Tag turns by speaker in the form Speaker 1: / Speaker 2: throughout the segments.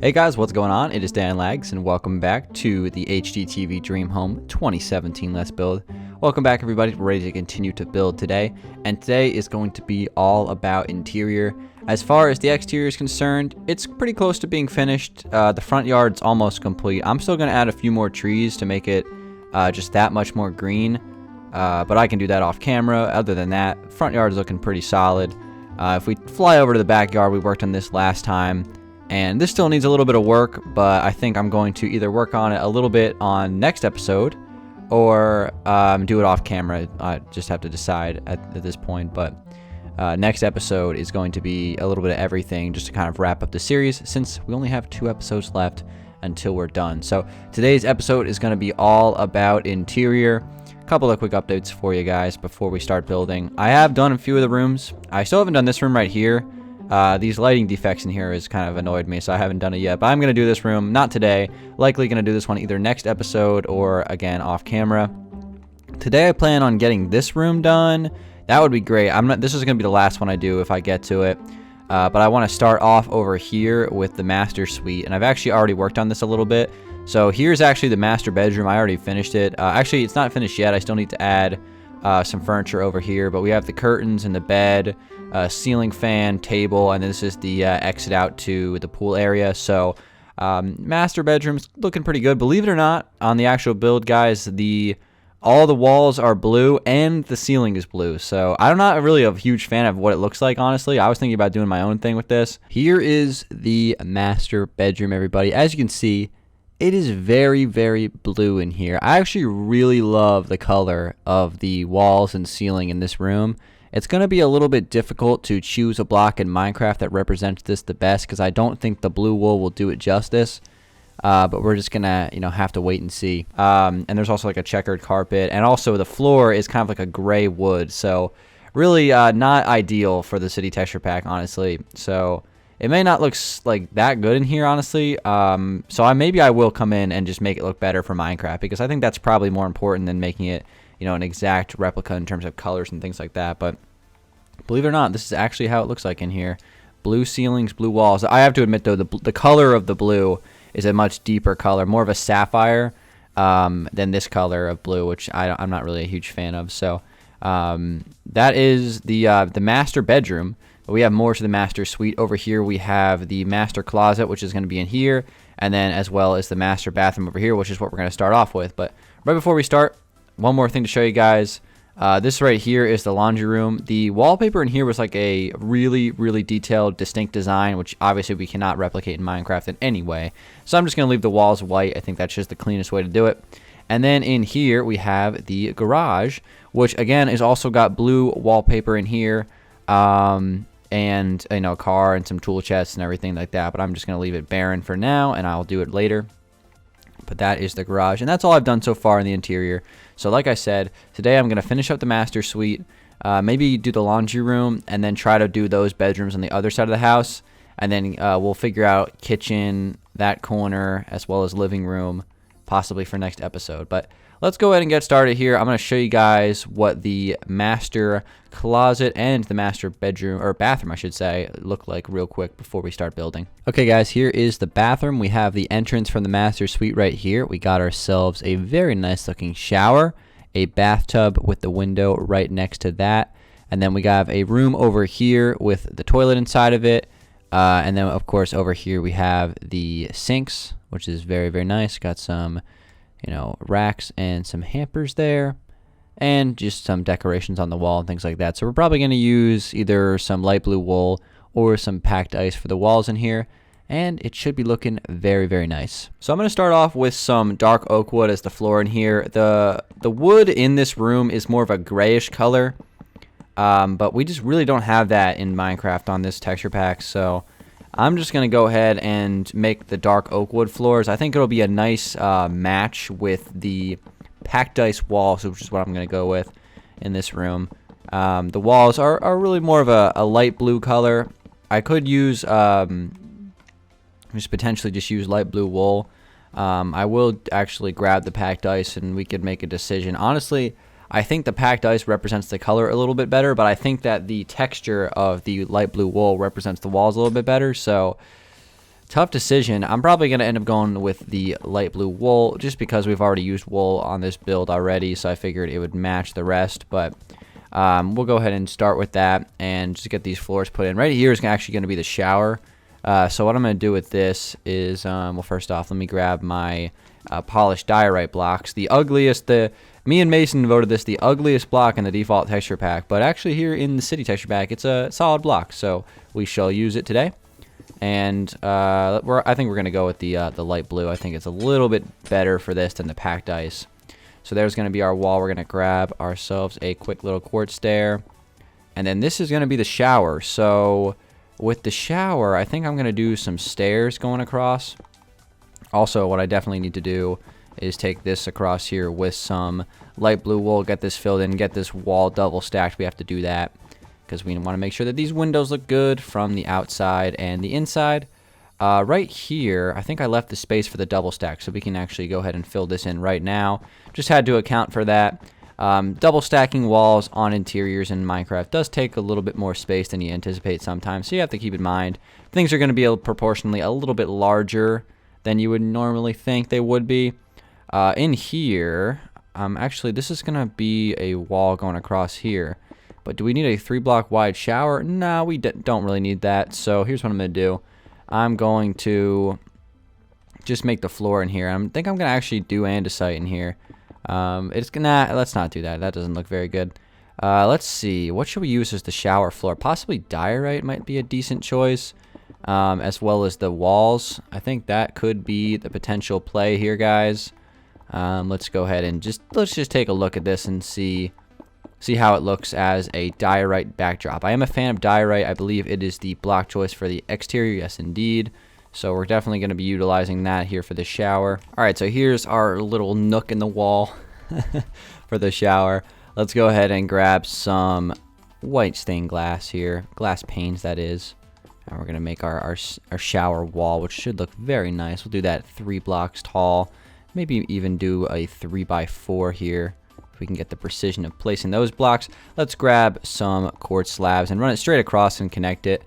Speaker 1: Hey guys, what's going on? It is Dan Lags, and welcome back to the HGTV Dream Home 2017 Let's Build. Welcome back, everybody. We're ready to continue to build today, and today is going to be all about interior. As far as the exterior is concerned, it's pretty close to being finished. The front yard's almost complete. I'm still going to add a few more trees to make it just that much more green, but I can do that off camera. Other than that, front yard is looking pretty solid. If we fly over to the backyard, we worked on this last time. And this still needs a little bit of work, but I think I'm going to either work on it a little bit on next episode or do it off camera. I just have to decide at this point. But next episode is going to be a little bit of everything just to kind of wrap up the series, since we only have 2 episodes left until we're done. So today's episode is going to be all about interior. A couple of quick updates for you guys before we start building. I have done a few of the rooms. I still haven't done this room right here. These lighting defects in here has kind of annoyed me, so I haven't done it yet. But I'm going to do this room, not today. Likely going to do this one either next episode or, again, off camera. Today I plan on getting this room done. That would be great. This is going to be the last one I do if I get to it. But I want to start off over here with the master suite. And I've actually already worked on this a little bit. So here's actually the master bedroom. I already finished it. Actually, it's not finished yet. I still need to add some furniture over here. But we have the curtains and the bed, ceiling fan, table, and this is the exit out to the pool area. So master bedroom's looking pretty good. Believe it or not, on the actual build, guys, all the walls are blue and the ceiling is blue. So I'm not really a huge fan of what it looks like, honestly. I was thinking about doing my own thing with this. Here is the master bedroom, everybody. As you can see, it is very, very blue in here. I actually really love the color of the walls and ceiling in this room. It's going to be a little bit difficult to choose a block in Minecraft that represents this the best, because I don't think the blue wool will do it justice. But we're just going to, have to wait and see. And there's also like a checkered carpet. And also the floor is kind of like a gray wood. So really not ideal for the city texture pack, honestly. So it may not look like that good in here, honestly. So maybe I will come in and just make it look better for Minecraft, because I think that's probably more important than making it an exact replica in terms of colors and things like that. But believe it or not, this is actually how it looks like in here. Blue ceilings, blue walls. I have to admit, though, the color of the blue is a much deeper color, more of a sapphire than this color of blue, which I'm not really a huge fan of. So that is the master bedroom. We have more to the master suite. Over here we have the master closet, which is going to be in here, and then as well as the master bathroom over here, which is what we're going to start off with. But right before we start, one more thing to show you guys. This right here is the laundry room. The wallpaper in here was like a really, really detailed, distinct design, which obviously we cannot replicate in Minecraft in any way. So I'm just going to leave the walls white. I think that's just the cleanest way to do it. And then in here we have the garage, which again is also got blue wallpaper in here, and a car and some tool chests and everything like that. But I'm just going to leave it barren for now, and I'll do it later. But that is the garage, and that's all I've done so far in the interior. So like I said, today I'm going to finish up the master suite, maybe do the laundry room, and then try to do those bedrooms on the other side of the house. And then we'll figure out kitchen, that corner, as well as living room, possibly for next episode. But let's go ahead and get started here. I'm going to show you guys what the master closet and the master bedroom, or bathroom I should say, look like real quick before we start building. Okay guys, here is the bathroom. We have the entrance from the master suite right here. We got ourselves a very nice looking shower, a bathtub with the window right next to that, and then we have a room over here with the toilet inside of it, and then of course over here we have the sinks, which is very, very nice. Got some racks and some hampers there, and just some decorations on the wall and things like that. So we're probably going to use either some light blue wool or some packed ice for the walls in here, and it should be looking very, very nice. So I'm going to start off with some dark oak wood as the floor in here. The wood in this room is more of a grayish color, but we just really don't have that in Minecraft on this texture pack. So I'm just going to go ahead and make the dark oak wood floors. I think it'll be a nice match with the packed ice walls, which is what I'm going to go with in this room. The walls are really more of a light blue color. I could use potentially use light blue wool. I will actually grab the packed ice and we could make a decision. Honestly, I think the packed ice represents the color a little bit better, but I think that the texture of the light blue wool represents the walls a little bit better. So Tough decision. I'm probably going to end up going with the light blue wool just because we've already used wool on this build already, so I figured it would match the rest. But we'll go ahead and start with that and just get these floors put in. Right here is actually going to be the shower. So what I'm going to do with this is, well, first off, let me grab my polished diorite blocks. The ugliest, me and Mason voted this the ugliest block in the default texture pack, but actually here in the city texture pack, it's a solid block, so we shall use it today. And I think we're going to go with the light blue. I think it's a little bit better for this than the packed ice. So there's going to be our wall. We're going to grab ourselves a quick little quartz stair. And then this is going to be the shower. So with the shower, I think I'm going to do some stairs going across. Also, what I definitely need to do is take this across here with some light blue wool, get this filled in, get this wall double stacked. We have to do that because we want to make sure that these windows look good from the outside and the inside. Right here, I think I left the space for the double stack, so we can actually go ahead and fill this in right now. Just had to account for that. Double stacking walls on interiors in Minecraft does take a little bit more space than you anticipate sometimes, so you have to keep in mind things are going to be proportionally a little bit larger than you would normally think they would be. In here, actually, this is going to be a wall going across here. But do we need a 3-block wide shower? No, we don't really need that. So here's what I'm going to do. I'm going to just make the floor in here. I think I'm going to actually do andesite in here. Let's not do that. That doesn't look very good. Let's see. What should we use as the shower floor? Possibly diorite might be a decent choice. As well as the walls. I think that could be the potential play here, guys. Let's go ahead and let's just take a look at this and see how it looks as a diorite backdrop. I am a fan of diorite. I believe it is the block choice for the exterior. Yes, indeed. So we're definitely going to be utilizing that here for the shower. All right, so here's our little nook in the wall for the shower. Let's go ahead and grab some white stained glass here, glass panes that is. And we're going to make our shower wall, which should look very nice. We'll do that 3 blocks tall. Maybe even do a 3x4 here. If we can get the precision of placing those blocks. Let's grab some quartz slabs and run it straight across and connect it.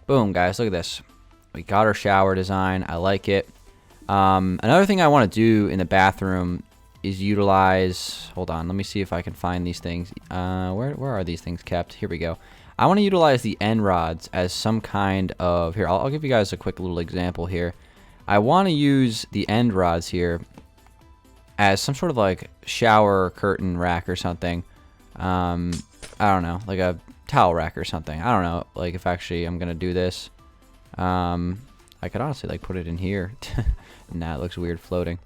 Speaker 1: Boom, guys, look at this. We got our shower design. I like it. Another thing I want to do in the bathroom is utilize... Hold on, let me see if I can find these things. Where are these things kept? Here we go. I want to utilize the end rods as some kind of... Here, I'll give you guys a quick little example here. I want to use the end rods here as some sort of like shower curtain rack or something. I don't know, like a towel rack or something. I don't know, like if actually I'm gonna do this. I could honestly like put it in here. Nah, it looks weird floating.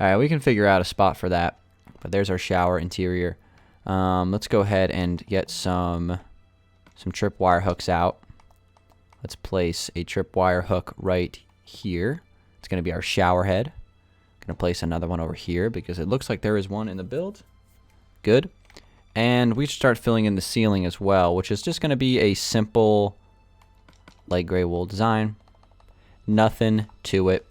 Speaker 1: All right, we can figure out a spot for that. But there's our shower interior. Let's go ahead and get some tripwire hooks out. Let's place a tripwire hook right here. It's gonna be our shower head. Gonna place another one over here because it looks like there is one in the build. Good. And we should start filling in the ceiling as well, which is just gonna be a simple light gray wool design. Nothing to it.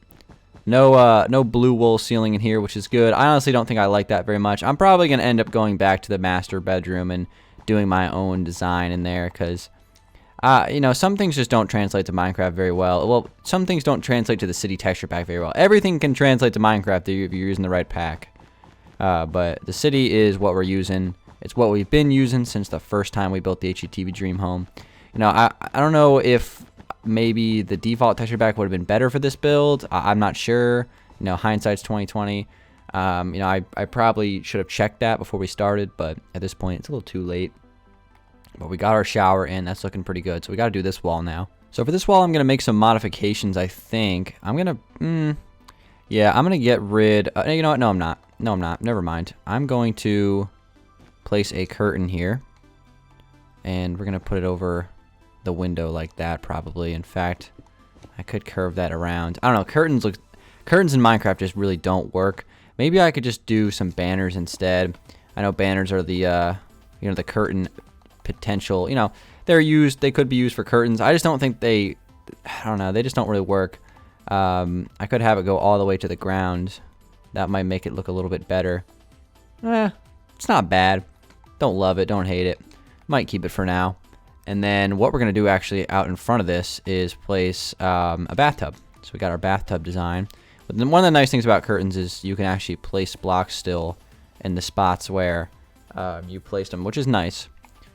Speaker 1: No blue wool ceiling in here, which is good. I honestly don't think I like that very much. I'm probably gonna end up going back to the master bedroom and doing my own design in there because you know, some things just don't translate to Minecraft very well. Well, some things don't translate to the city texture pack very well. Everything can translate to Minecraft if you're using the right pack. But the city is what we're using. It's what we've been using since the first time we built the HGTV Dream Home. You know, I don't know if maybe the default texture pack would have been better for this build. I'm not sure. You know, hindsight's 2020. You know, I probably should have checked that before we started, but at this point, it's a little too late. But we got our shower in. That's looking pretty good. So we got to do this wall now. So for this wall, I'm going to make some modifications, I think. I'm going to... yeah, I'm going to get rid... you know what? No, I'm not. No, I'm not. Never mind. I'm going to place a curtain here. And we're going to put it over the window like that, probably. In fact, I could curve that around. I don't know. Curtains in Minecraft just really don't work. Maybe I could just do some banners instead. I know banners are the, you know, the curtain... potential, you know, they could be used for curtains. I just don't think I don't know, they just don't really work. I could have it go all the way to the ground. That might make it look a little bit better. It's not bad. Don't love it, don't hate it. Might keep it for now. And then what we're gonna do actually out in front of this is place a bathtub. So we got our bathtub design. But then one of the nice things about curtains is you can actually place blocks still in the spots where you placed them, which is nice.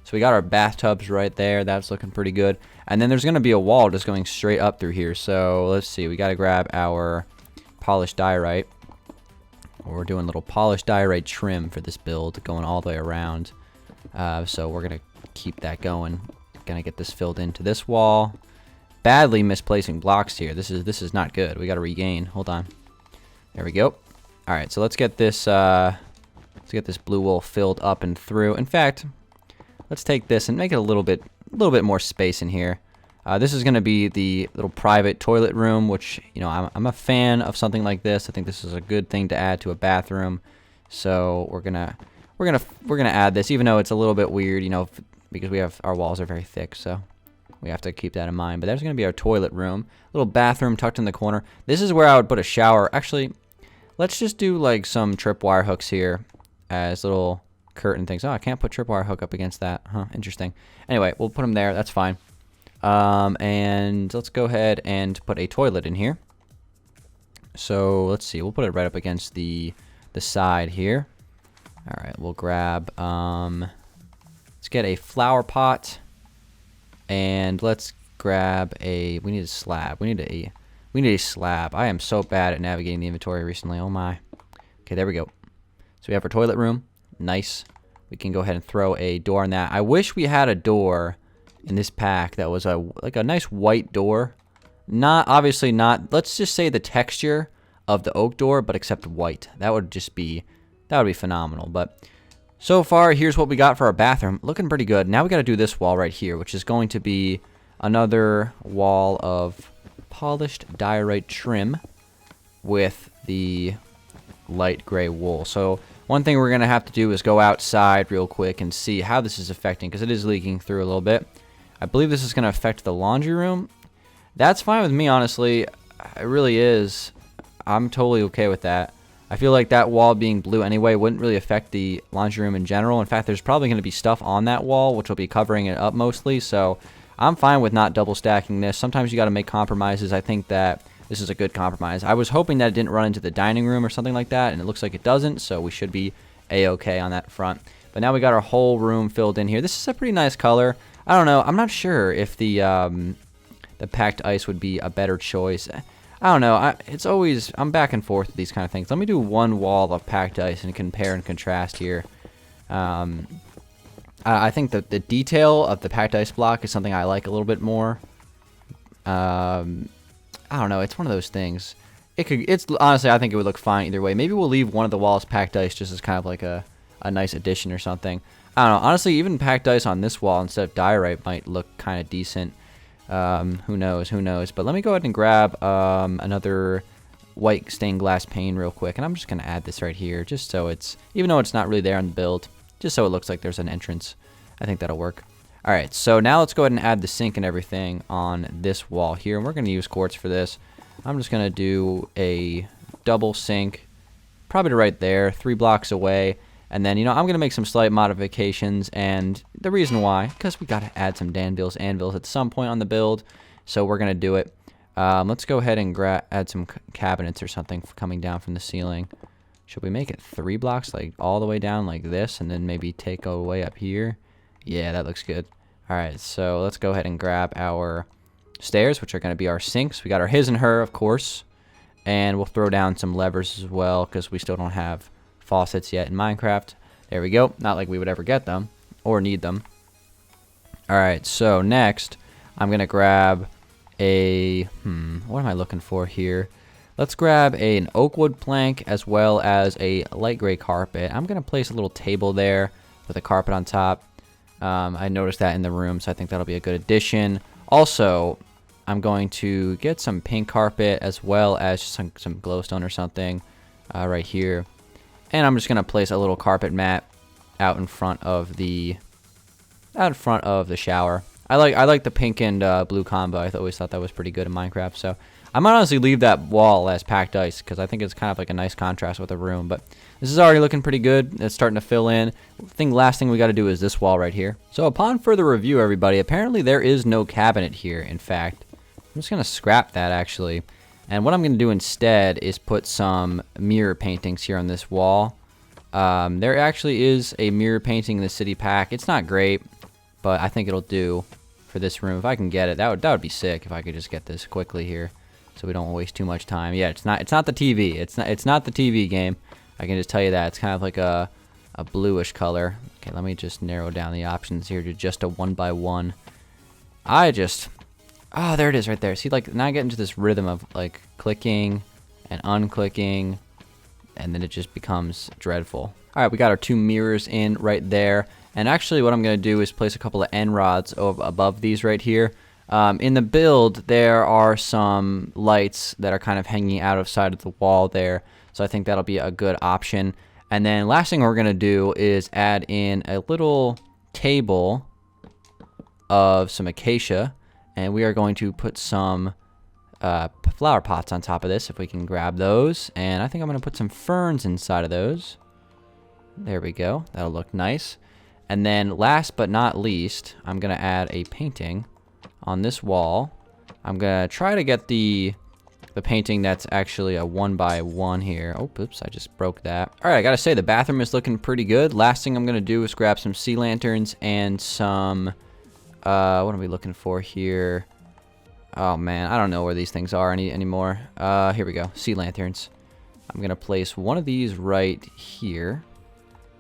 Speaker 1: So we got our bathtubs right there. That's looking pretty good. And then there's going to be a wall just going straight up through here. So let's see. We got to grab our polished diorite. We're doing a little polished diorite trim for this build, going all the way around. So we're going to keep that going. Going to get this filled into this wall. Badly misplacing blocks here. This is not good. We got to regain. Hold on. There we go. All right. So let's get this blue wool filled up and through. In fact, let's take this and make it a little bit more space in here. This is going to be the little private toilet room, which, you know, I'm a fan of something like this. I think this is a good thing to add to a bathroom. So we're gonna add this, even though it's a little bit weird, you know, because our walls are very thick, so we have to keep that in mind. But there's going to be our toilet room, little bathroom tucked in the corner. This is where I would put a shower. Actually, let's just do like some tripwire hooks here as little curtain things. Oh, I can't put tripwire hook up against that. Huh, interesting. Anyway, we'll put them there. That's fine. And let's go ahead and put a toilet in here. So let's see. We'll put it right up against the side here. All right, we'll grab, let's get a flower pot, and let's grab we need a slab. We need a slab. I am so bad at navigating the inventory recently. Oh my. Okay, there we go. So we have our toilet room. Nice. We can go ahead and throw a door on that. I wish we had a door in this pack that was like a nice white door. Obviously not, let's just say the texture of the oak door, but except white. That would be phenomenal. But so far, here's what we got for our bathroom. Looking pretty good. Now we got to do this wall right here, which is going to be another wall of polished diorite trim with the light gray wool. So one thing we're going to have to do is go outside real quick and see how this is affecting, because it is leaking through a little bit. I believe this is going to affect the laundry room. That's fine with me, honestly. It really is. I'm totally okay with that. I feel like that wall being blue anyway wouldn't really affect the laundry room in general. In fact, there's probably going to be stuff on that wall, which will be covering it up mostly. So I'm fine with not double stacking this. Sometimes you got to make compromises. I think that this is a good compromise. I was hoping that it didn't run into the dining room or something like that, and it looks like it doesn't, so we should be a-okay on that front. But now we got our whole room filled in here. This is a pretty nice color. I don't know. I'm not sure if the packed ice would be a better choice. I don't know. I'm back and forth with these kind of things. Let me do one wall of packed ice and compare and contrast here. I think that the detail of the packed ice block is something I like a little bit more. I don't know. It's one of those things. It's honestly, I think it would look fine either way. Maybe we'll leave one of the walls packed ice just as kind of like a nice addition or something. I don't know. Honestly, even packed ice on this wall instead of diorite might look kind of decent. Who knows? Who knows? But let me go ahead and grab another white stained glass pane real quick, and I'm just gonna add this right here, just so it's, even though it's not really there on the build, just so it looks like there's an entrance. I think that'll work. All right, so now let's go ahead and add the sink and everything on this wall here, and we're gonna use quartz for this. I'm just gonna do a double sink, probably to right there, 3 blocks away. And then, you know, I'm going to make some slight modifications, and the reason why, because we got to add some Dangeles anvils at some point on the build, so we're going to do it. Let's go ahead and add some cabinets or something coming down from the ceiling. Should we make it 3 blocks, like all the way down like this, and then maybe take away up here? Yeah, that looks good. All right, so let's go ahead and grab our stairs, which are going to be our sinks. We got our his and her, of course, and we'll throw down some levers as well, because we still don't have faucets yet in Minecraft. There we go. Not like we would ever get them or need them. Alright, so next I'm gonna grab a what am I looking for here? Let's grab an oak wood plank as well as a light gray carpet. I'm gonna place a little table there with a carpet on top. I noticed that in the room, so I think that'll be a good addition. Also, I'm going to get some pink carpet as well as some glowstone or something right here. And I'm just gonna place a little carpet mat out in front of the shower. I like the pink and blue combo. I always thought that was pretty good in Minecraft. So I might honestly leave that wall as packed ice, because I think it's kind of like a nice contrast with the room. But this is already looking pretty good. It's starting to fill in. Last thing we got to do is this wall right here. So upon further review, everybody, apparently there is no cabinet here. In fact, I'm just gonna scrap that actually. And what I'm going to do instead is put some mirror paintings here on this wall. There actually is a mirror painting in the city pack. It's not great, but I think it'll do for this room. If I can get it, that would be sick if I could just get this quickly here, so we don't waste too much time. Yeah, it's not the TV. It's not the TV game. I can just tell you that. It's kind of like a bluish color. Okay, let me just narrow down the options here to just a 1x1. Oh, there it is right there. See, like, now I get into this rhythm of, like, clicking and unclicking, and then it just becomes dreadful. All right, we got our 2 mirrors in right there. And actually what I'm going to do is place a couple of end rods above these right here. In the build, there are some lights that are kind of hanging out of side of the wall there. So I think that'll be a good option. And then last thing we're going to do is add in a little table of some acacia. And we are going to put some flower pots on top of this, if we can grab those. And I think I'm going to put some ferns inside of those. There we go. That'll look nice. And then last but not least, I'm going to add a painting on this wall. I'm going to try to get the painting that's actually a 1x1 here. Oh, oops, I just broke that. All right, I got to say, the bathroom is looking pretty good. Last thing I'm going to do is grab some sea lanterns and some... what are we looking for here? Oh man, I don't know where these things are anymore. Here we go, sea lanterns. I'm gonna place one of these right here,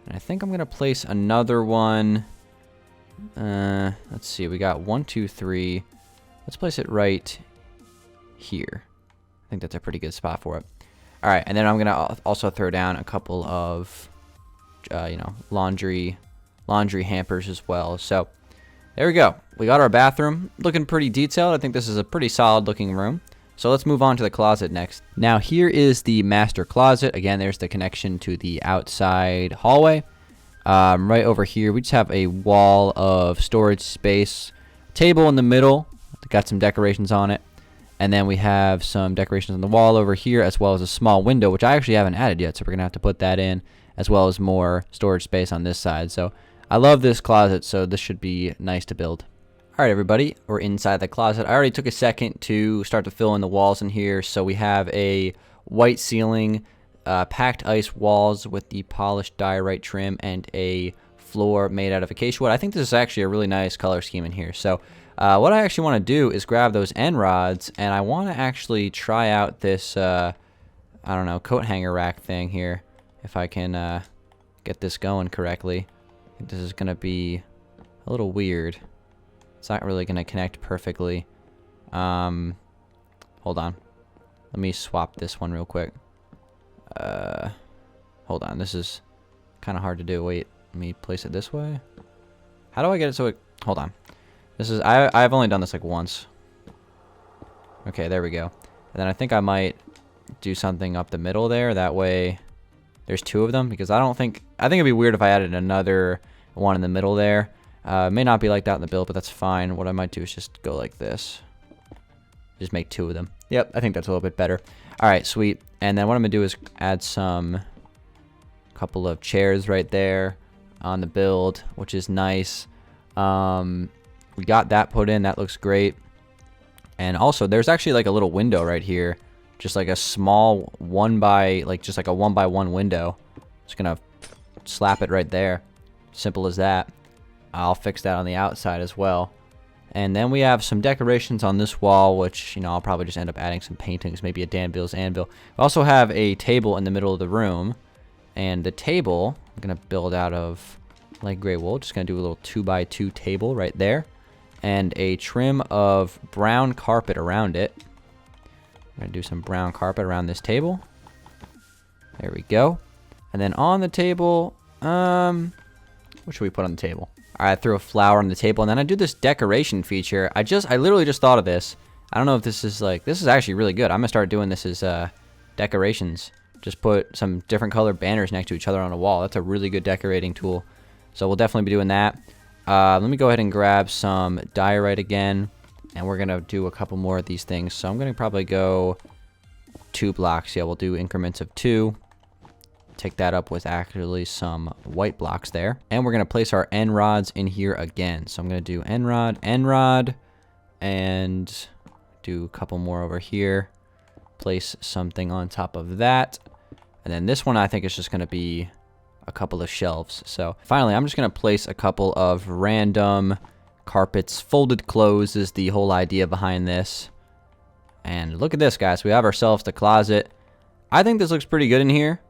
Speaker 1: and I think I'm gonna place another one. Let's see, we got 1, 2, 3. Let's place it right here. I think that's a pretty good spot for it. All right, and then I'm gonna also throw down a couple of, laundry hampers as well. So. There we go. We got our bathroom looking pretty detailed. I think this is a pretty solid looking room. So let's move on to the closet next. Now here is the master closet. Again, there's the connection to the outside hallway. Right over here, we just have a wall of storage space. Table in the middle. Got some decorations on it. And then we have some decorations on the wall over here, as well as a small window, which I actually haven't added yet. So we're going to have to put that in, as well as more storage space on this side. So I love this closet, so this should be nice to build. All right, everybody, we're inside the closet. I already took a second to start to fill in the walls in here. So we have a white ceiling, packed ice walls with the polished diorite trim, and a floor made out of acacia wood. I think this is actually a really nice color scheme in here. So what I actually want to do is grab those end rods, and I want to actually try out this, I don't know, coat hanger rack thing here, if I can get this going correctly. I think this is going to be a little weird. It's not really going to connect perfectly. Hold on. Let me swap this one real quick. Hold on. This is kind of hard to do. Wait, let me place it this way. How do I get it so it... Hold on. This is... I've only done this like once. Okay, there we go. And then I think I might do something up the middle there. That way... There's 2 of them, because I think it'd be weird if I added another one in the middle there. It may not be like that in the build, but that's fine. What I might do is just go like this. Just make 2 of them. Yep, I think that's a little bit better. All right, sweet. And then what I'm gonna do is add some couple of chairs right there on the build, which is nice. We got that put in. That looks great. And also, there's actually like a little window right here. Just like a small just like a 1x1 window. Just gonna slap it right there. Simple as that. I'll fix that on the outside as well. And then we have some decorations on this wall, which, I'll probably just end up adding some paintings, maybe a Dangeles anvil. We also have a table in the middle of the room. And the table, I'm gonna build out of light gray wool. Just gonna do a little 2x2 table right there. And a trim of brown carpet around it. I'm going to do some brown carpet around this table. There we go. And then on the table, what should we put on the table? All right, I threw a flower on the table, and then I do this decoration feature. I literally just thought of this. I don't know if this is this is actually really good. I'm going to start doing this as decorations. Just put some different color banners next to each other on a wall. That's a really good decorating tool. So we'll definitely be doing that. Let me go ahead and grab some diorite again. And we're going to do a couple more of these things. So I'm going to probably go 2 blocks. Yeah, we'll do increments of 2. Take that up with actually some white blocks there. And we're going to place our end rods in here again. So I'm going to do end rod, and do a couple more over here. place something on top of that. And then this one I think is just going to be a couple of shelves. So finally, I'm just going to place a couple of random carpets. Folded clothes is the whole idea behind this. And look at this, guys. We have ourselves the closet. I think this looks pretty good in here.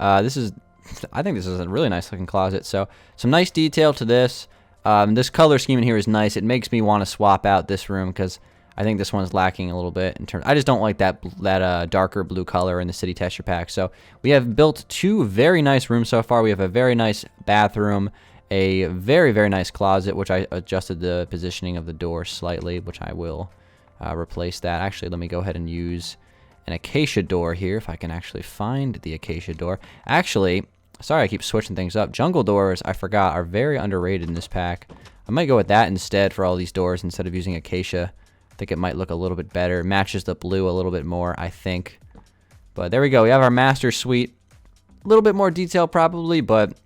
Speaker 1: I think this is a really nice looking closet. So some nice detail to this. This color scheme in here is nice. It makes me want to swap out this room because I think this one's lacking a little bit in terms. I just don't like that darker blue color in the city texture pack. So we have built two very nice rooms so far. We have a very nice bathroom, a very, very nice closet, which I adjusted the positioning of the door slightly, which I will replace that. Actually, let me go ahead and use an acacia door here if I can actually find the acacia door. Actually, sorry, I keep switching things up. Jungle doors, I forgot, are very underrated in this pack. I might go with that instead for all these doors instead of using acacia. I think it might look a little bit better. Matches the blue a little bit more, I think. But there we go. We have our master suite. A little bit more detail probably, but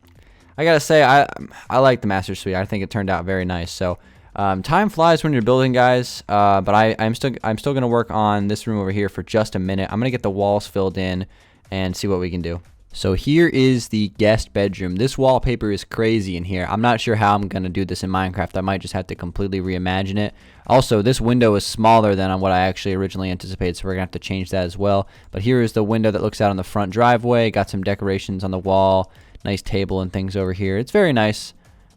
Speaker 1: I gotta say I like the master suite. I think it turned out very nice. So time flies when you're building, guys. But I'm still gonna work on this room over here for just a minute. I'm gonna get the walls filled in and see what we can do. So here is the guest bedroom. This wallpaper is crazy in here. I'm not sure how I'm going to do this in Minecraft. I might just have to completely reimagine it. Also, this window is smaller than what I actually originally anticipated, so we're going to have to change that as well. But here is the window that looks out on the front driveway. Got some decorations on the wall. Nice table and things over here. It's very nice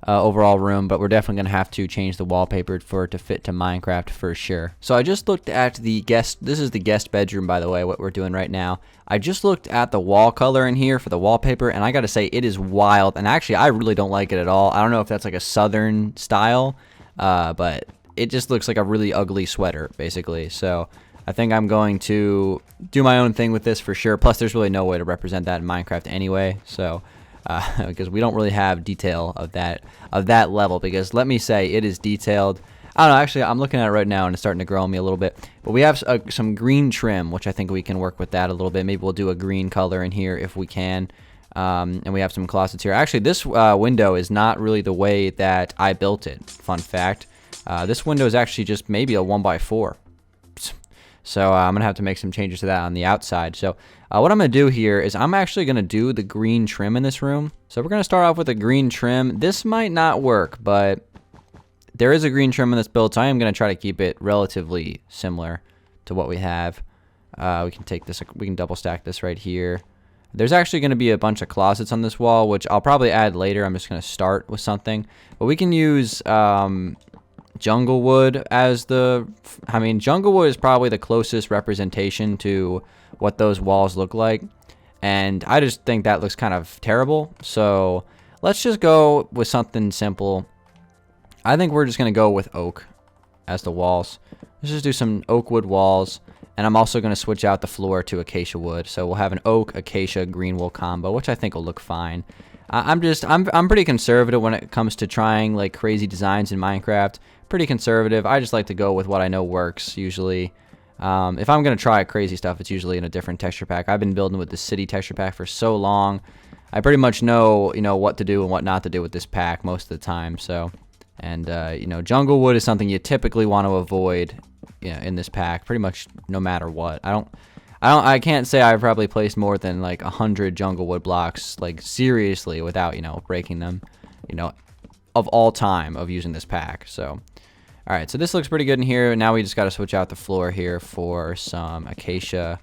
Speaker 1: overall room, but we're definitely going to have to change the wallpaper for it to fit to Minecraft for sure. So I just looked at the guest. This is the guest bedroom, by the way, what we're doing right now. I just looked at the wall color in here for the wallpaper, and I got to say it is wild. And actually, I really don't like it at all. I don't know if that's like a southern style, but it just looks like a really ugly sweater, basically. So I think I'm going to do my own thing with this for sure. Plus, there's really no way to represent that in Minecraft anyway. So because we don't really have detail of that level. Because let me say, it is detailed. I don't know, actually, I'm looking at it right now, and it's starting to grow on me a little bit. But we have some green trim, which I think we can work with that a little bit. Maybe we'll do a green color in here if we can. And we have some closets here. Actually, this window is not really the way that I built it. Fun fact. This window is actually just maybe a 1x4. So I'm going to have to make some changes to that on the outside. So what I'm going to do here is I'm actually going to do the green trim in this room. So we're going to start off with a green trim. This might not work, but there is a green trim in this build, so I am going to try to keep it relatively similar to what we have. We can take this, we can double stack this right here. There's actually going to be a bunch of closets on this wall, which I'll probably add later. I'm just going to start with something. But we can use jungle wood as jungle wood is probably the closest representation to what those walls look like. And I just think that looks kind of terrible. So let's just go with something simple. I think we're just going to go with oak as the walls. Let's just do some oak wood walls. And I'm also going to switch out the floor to acacia wood. So we'll have an oak, acacia, green wool combo, which I think will look fine. I'm pretty conservative when it comes to trying like crazy designs in Minecraft. Pretty conservative. I just like to go with what I know works usually. If I'm going to try crazy stuff, it's usually in a different texture pack. I've been building with the city texture pack for so long. I pretty much know, what to do and what not to do with this pack most of the time. So, and jungle wood is something you typically want to avoid, in this pack, pretty much no matter what. I can't say I've probably placed more than like 100 jungle wood blocks, like seriously, without breaking them, of all time of using this pack. So, all right, so this looks pretty good in here. Now we just got to switch out the floor here for some acacia,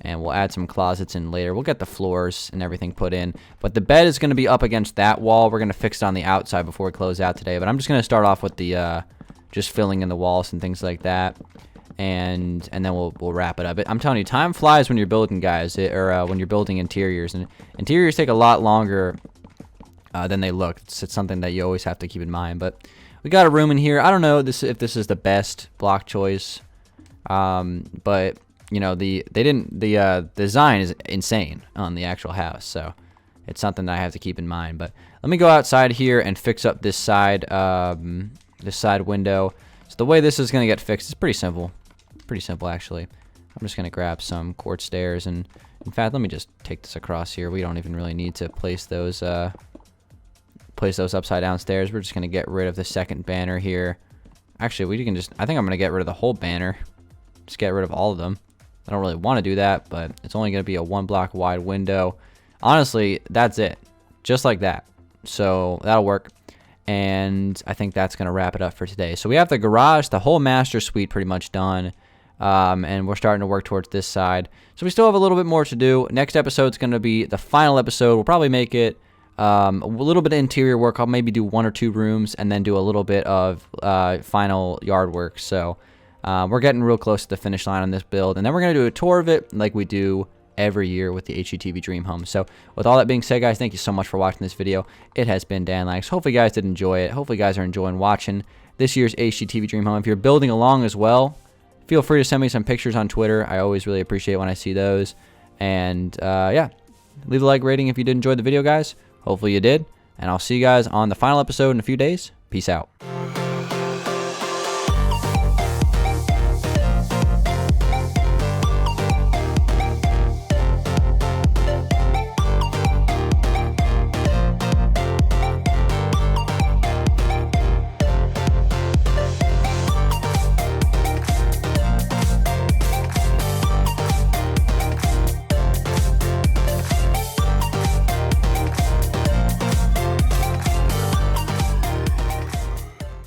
Speaker 1: and we'll add some closets in later. We'll get the floors and everything put in, but the bed is going to be up against that wall. We're going to fix it on the outside before we close out today. But I'm just going to start off with the just filling in the walls and things like that. And then we'll wrap it up. I'm telling you, time flies when you're building, guys, or when you're building interiors. And interiors take a lot longer than they look. It's something that you always have to keep in mind. But we got a room in here. I don't know if this is the best block choice, but the design is insane on the actual house. So it's something that I have to keep in mind. But let me go outside here and fix up this side window. So the way this is going to get fixed is pretty simple. Pretty simple, actually. I'm just going to grab some quartz stairs, and in fact, let me just take this across here. We don't even really need to place those upside down stairs. We're just going to get rid of the second banner here. Actually, I think I'm going to get rid of the whole banner. Just get rid of all of them. I don't really want to do that, but it's only going to be a 1 block wide window. Honestly, that's it. Just like that. So that'll work. And I think that's going to wrap it up for today. So we have the garage, the whole master suite pretty much done. And we're starting to work towards this side. So we still have a little bit more to do. Next episode is going to be the final episode. We'll probably make it a little bit of interior work. I'll maybe do 1 or 2 rooms and then do a little bit of final yard work. So we're getting real close to the finish line on this build. And then we're going to do a tour of it like we do every year with the HGTV Dream Home. So with all that being said, guys, thank you so much for watching this video. It has been Dangeles. Hopefully you guys did enjoy it. Hopefully you guys are enjoying watching this year's HGTV Dream Home. If you're building along as well, feel free to send me some pictures on Twitter. I always really appreciate when I see those. And yeah, leave a like rating if you did enjoy the video, guys. Hopefully you did. And I'll see you guys on the final episode in a few days. Peace out.